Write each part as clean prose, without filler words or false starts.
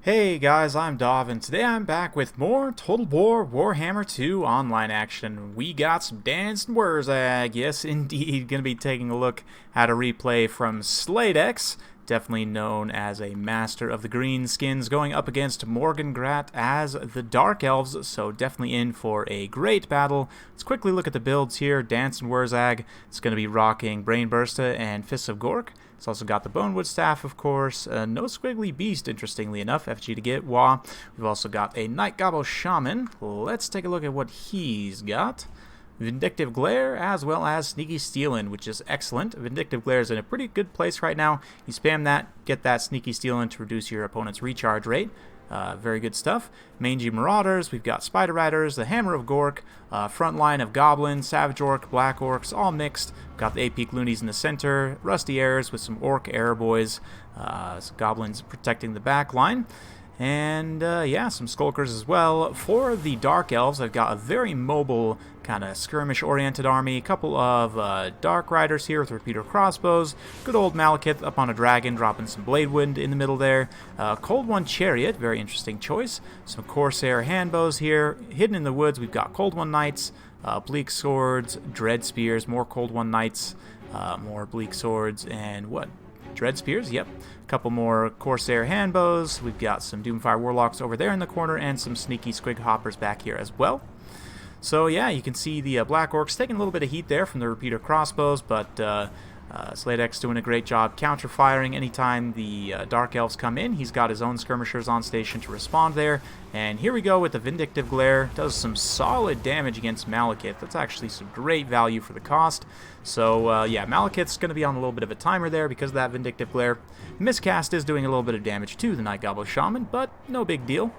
Hey guys, I'm Dov, and today I'm back with more Total War Warhammer 2 online action. We got some dancing Wurzag, yes indeed, gonna be taking a look at a replay from Sladex, definitely known as a master of the Greenskins, going up against Morgengrat as the Dark Elves, so definitely in for a great battle. Let's quickly look at the builds here. Dancing Wurzag, it's gonna be rocking Brainburster and Fists of Gork. It's also got the Bonewood Staff, of course. No Squiggly Beast, interestingly enough. FG to get. Wah. We've also got a Night Gobbo Shaman. Let's take a look at what he's got. Vindictive Glare, as well as Sneaky Stealin', which is excellent. Vindictive Glare is in a pretty good place right now. You spam that, get that Sneaky Stealin' to reduce your opponent's recharge rate. Very good stuff. Mangy Marauders, we've got Spider Riders, the Hammer of Gork, front line of Goblins, Savage Orc, Black Orcs, all mixed. Got the AP Loonies in the center, Rusty Airs with some Orc Air Boys, Goblins protecting the back line. And yeah, some Skulkers as well. For the Dark Elves, I've got a very mobile, kind of skirmish-oriented army. A couple of Dark Riders here with repeater crossbows. Good old Malekith up on a dragon, dropping some Blade Wind in the middle there. Cold One Chariot, very interesting choice. Some Corsair Handbows here. Hidden in the woods, we've got Cold One Knights, Bleak Swords, Dread Spears, more Cold One Knights, more Bleak Swords, and what? Dread Spears, yep. A couple more Corsair Handbows. We've got some Doomfire Warlocks over there in the corner and some sneaky Squig Hoppers back here as well. So yeah, you can see the Black Orcs taking a little bit of heat there from the repeater crossbows, but Sladex doing a great job counter-firing anytime the Dark Elves come in. He's got his own skirmishers on station to respond there. And here we go with the Vindictive Glare. Does some solid damage against Malekith. That's actually some great value for the cost. So yeah, Malekith's going to be on a little bit of a timer there because of that Vindictive Glare. Miscast is doing a little bit of damage to the Night Gobbo Shaman, but no big deal.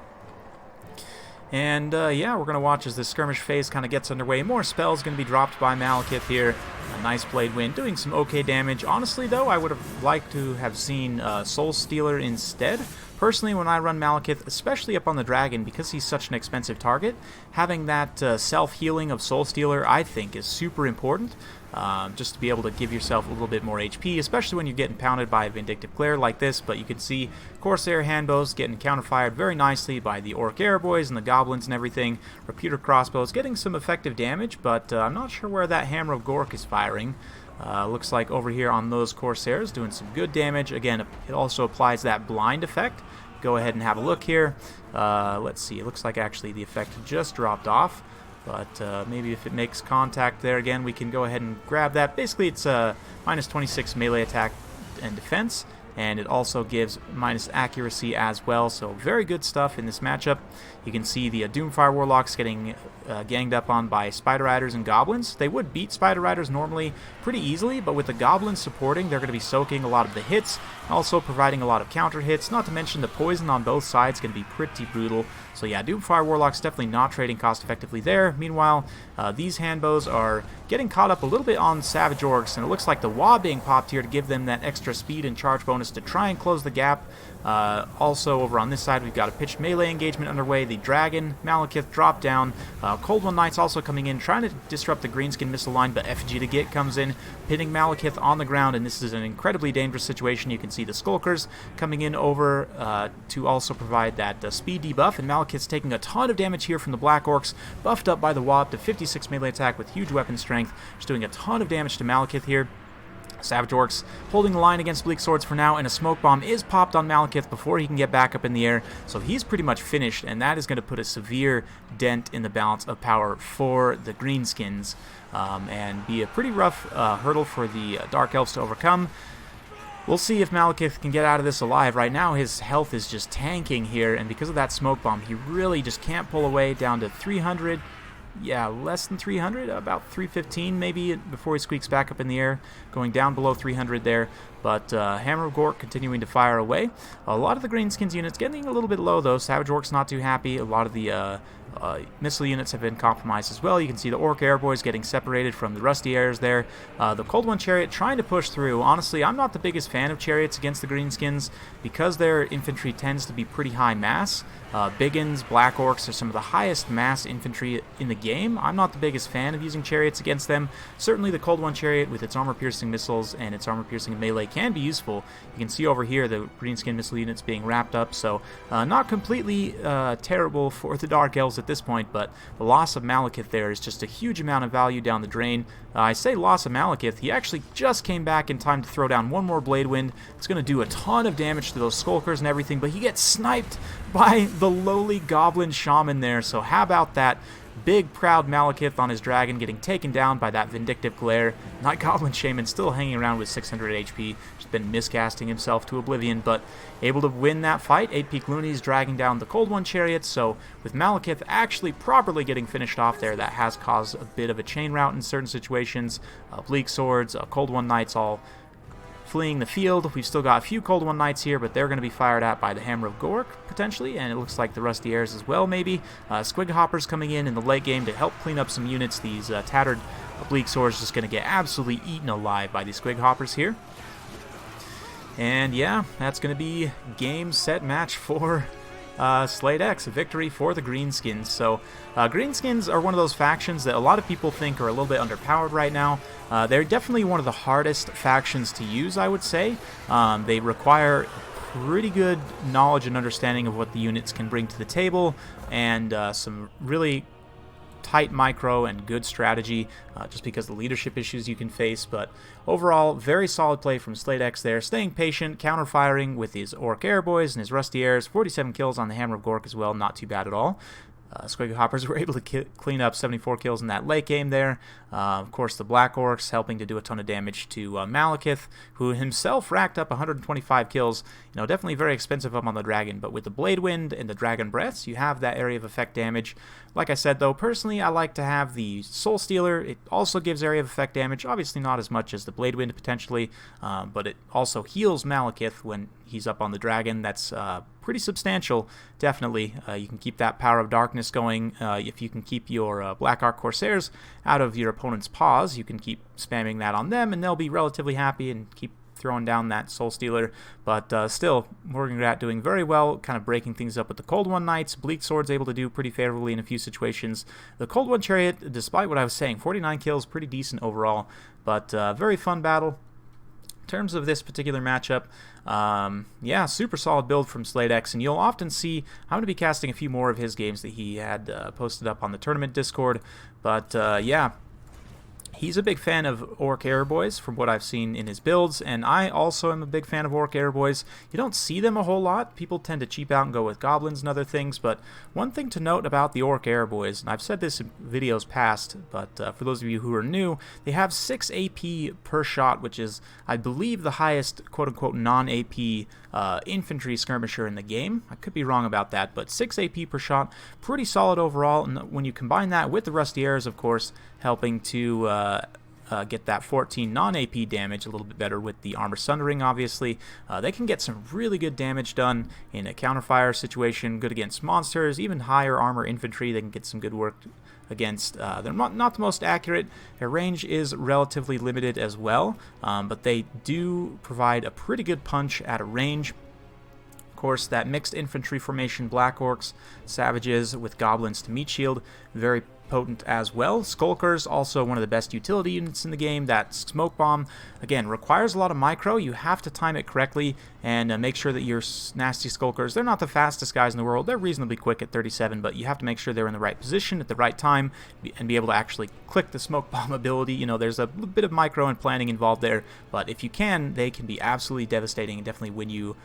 And yeah, we're going to watch as this skirmish phase kind of gets underway. More spells going to be dropped by Malekith here. A nice Blade Wind, doing some okay damage. Honestly, though, I would have liked to have seen Soul Stealer instead. Personally, when I run Malekith, especially up on the dragon, because he's such an expensive target, having that self-healing of Soul Stealer, I think, is super important. Just to be able to give yourself a little bit more HP, especially when you're getting pounded by a Vindictive Glare like this. But you can see Corsair Handbows getting counterfired very nicely by the Orc Airboys and the Goblins and everything. Repeater Crossbows getting some effective damage, but I'm not sure where that Hammer of Gork is firing. Looks like over here on those Corsairs doing some good damage. Again, it also applies that blind effect. Go ahead and have a look here. Let's see, it looks like actually the effect just dropped off. But maybe if it makes contact there again, we can go ahead and grab that. Basically, it's a minus 26 melee attack and defense, and it also gives minus accuracy as well. So very good stuff in this matchup. You can see the Doomfire Warlocks getting ganged up on by Spider Riders and Goblins. They would beat Spider Riders normally pretty easily, but with the Goblins supporting, they're going to be soaking a lot of the hits, also providing a lot of counter hits. Not to mention the poison on both sides can be pretty brutal. So yeah, Doomfire Warlocks definitely not trading cost effectively there. Meanwhile, these handbows are getting caught up a little bit on Savage Orcs, and it looks like the Wah being popped here to give them that extra speed and charge bonus to try and close the gap. Also, over on this side, we've got a pitched melee engagement underway. The Dragon, Malekith drop down. Cold One Knights also coming in, trying to disrupt the Greenskin missile line, but FG to get comes in, pinning Malekith on the ground, and this is an incredibly dangerous situation. You can see the Skulkers coming in over to also provide that speed debuff, and Malekith's taking a ton of damage here from the Black Orcs, buffed up by the Wah to 56 melee attack with huge weapon strength, just doing a ton of damage to Malekith here. Savage Orcs holding the line against Bleak Swords for now, and a smoke bomb is popped on Malekith before he can get back up in the air, so he's pretty much finished, and that is going to put a severe dent in the balance of power for the Greenskins, and be a pretty rough hurdle for the Dark Elves to overcome. We'll see if Malekith can get out of this alive. Right now his health is just tanking here, and because of that smoke bomb, he really just can't pull away, down to 300. Yeah, less than 300, about 315 maybe before he squeaks back up in the air, going down below 300 there. But Hammer of Gork continuing to fire away. A lot of the Greenskins units getting a little bit low though. Savage Orc's not too happy. A lot of the missile units have been compromised as well. You can see the Orc Airboys getting separated from the Rusty Airs there. The Cold One Chariot trying to push through. Honestly, I'm not the biggest fan of chariots against the Greenskins because their infantry tends to be pretty high mass. Biggins, Black Orcs are some of the highest mass infantry in the game. I'm not the biggest fan of using chariots against them. Certainly the Cold One Chariot with its armor-piercing missiles and its armor-piercing melee can be useful. You can see over here the Greenskin missile units being wrapped up, so not completely terrible for the Dark Elves at this point, but the loss of Malekith there is just a huge amount of value down the drain. I say loss of Malekith, he actually just came back in time to throw down one more Blade Wind. It's going to do a ton of damage to those Skulkers and everything, but he gets sniped by the lowly Goblin Shaman there, so how about that? Big, proud Malekith on his dragon getting taken down by that Vindictive Glare. That Goblin Shaman still hanging around with 600 HP, just been miscasting himself to oblivion, but able to win that fight. 8-Peak Loonies dragging down the Cold One Chariot, so with Malekith actually properly getting finished off there, that has caused a bit of a chain rout in certain situations. Bleak Swords, Cold One Knights all fleeing the field. We've still got a few Cold One Knights here, but they're going to be fired at by the Hammer of Gork, potentially, and it looks like the Rusty Airs as well, maybe. Squig Hoppers coming in the late game to help clean up some units. These tattered Bleak Swords just going to get absolutely eaten alive by these Squig Hoppers here. And yeah, that's going to be game, set, match for Slate X, a victory for the Greenskins. So Greenskins are one of those factions that a lot of people think are a little bit underpowered right now. They're definitely one of the hardest factions to use, I would say. They require pretty good knowledge and understanding of what the units can bring to the table, and some really tight micro and good strategy, just because of the leadership issues you can face. But overall, very solid play from Slate X there, staying patient, counter-firing with his Orc Airboys and his Rusty Airs. 47 kills on the Hammer of Gork as well, not too bad at all. Squig Hoppers were able to clean up 74 kills in that late game there. Of course, the Black Orcs helping to do a ton of damage to Malekith, who himself racked up 125 kills. You know, definitely very expensive up on the dragon, but with the Blade Wind and the Dragon Breaths, you have that area of effect damage. Like I said, though, personally, I like to have the Soul Stealer. It also gives area of effect damage, obviously not as much as the Blade Wind potentially, but it also heals Malekith when he's up on the dragon. That's pretty substantial, definitely. You can keep that Power of Darkness going. If you can keep your Black Ark Corsairs out of your opponent's paws, you can keep spamming that on them, and they'll be relatively happy and keep throwing down that Soul Stealer. But still, Morgengrat doing very well, kind of breaking things up with the Cold One Knights. Bleak Sword's able to do pretty favorably in a few situations. The Cold One Chariot, despite what I was saying, 49 kills, pretty decent overall, but very fun battle. In terms of this particular matchup, yeah, super solid build from Slate X, and you'll often see, I'm going to be casting a few more of his games that he had posted up on the tournament Discord, but yeah, he's a big fan of Orc Airboys from what I've seen in his builds, and I also am a big fan of Orc Airboys. You don't see them a whole lot. People tend to cheap out and go with Goblins and other things, but one thing to note about the Orc Airboys, and I've said this in videos past, but for those of you who are new, they have 6 AP per shot, which is, I believe, the highest quote-unquote non-AP infantry skirmisher in the game. I could be wrong about that, but 6 AP per shot, pretty solid overall, and when you combine that with the Rusty Airs, of course, helping to get that 14 non-AP damage a little bit better with the Armor Sundering, obviously. They can get some really good damage done in a counterfire situation, good against monsters, even higher armor infantry. They can get some good work against. They're not the most accurate. Their range is relatively limited as well, but they do provide a pretty good punch at a range. Of course, that mixed infantry formation, Black Orcs, Savages with Goblins to meat shield, very potent as well. Skulkers, also one of the best utility units in the game. That Smoke Bomb, again, requires a lot of micro. You have to time it correctly and make sure that your nasty Skulkers, they're not the fastest guys in the world. They're reasonably quick at 37, but you have to make sure they're in the right position at the right time and be able to actually click the Smoke Bomb ability. You know, there's a bit of micro and planning involved there, but if you can, they can be absolutely devastating and definitely win you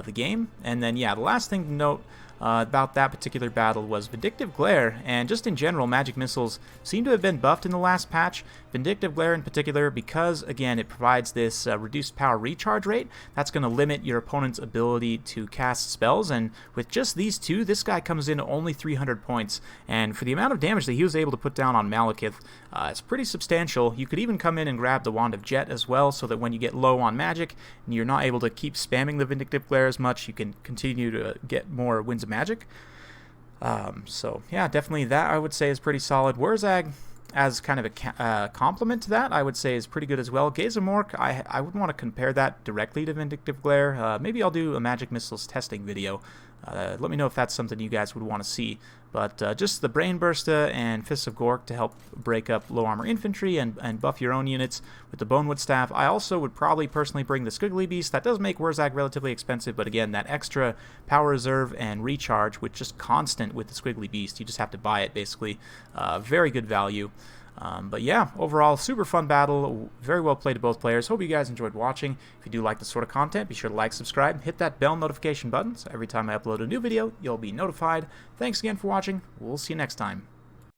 the game. And then, yeah, the last thing to note about that particular battle was Vindictive Glare, and just in general, magic missiles seem to have been buffed in the last patch. Vindictive Glare in particular, because again it provides this reduced power recharge rate, that's going to limit your opponent's ability to cast spells, and with just these two, this guy comes in only 300 points, and for the amount of damage that he was able to put down on Malekith, it's pretty substantial. You could even come in and grab the Wand of Jet as well, so that when you get low on magic and you're not able to keep spamming the Vindictive Glare as much, you can continue to get more Winds of Magic. So yeah, definitely that I would say is pretty solid. Wurzag, as kind of a complement to that, I would say is pretty good as well. Gazemork, I wouldn't want to compare that directly to Vindictive Glare. Maybe I'll do a Magic Missiles testing video. Let me know if that's something you guys would want to see. But just the Brain Bursta and Fists of Gork to help break up low armor infantry and buff your own units with the Bonewood Staff. I also would probably personally bring the Squiggly Beast. That does make Wurzag relatively expensive, but again, that extra power reserve and recharge, which just constant with the Squiggly Beast. You just have to buy it, basically. Very good value. But yeah, overall, super fun battle. Very well played to both players. Hope you guys enjoyed watching. If you do like this sort of content, be sure to like, subscribe, hit that bell notification button so every time I upload a new video, you'll be notified. Thanks again for watching. We'll see you next time.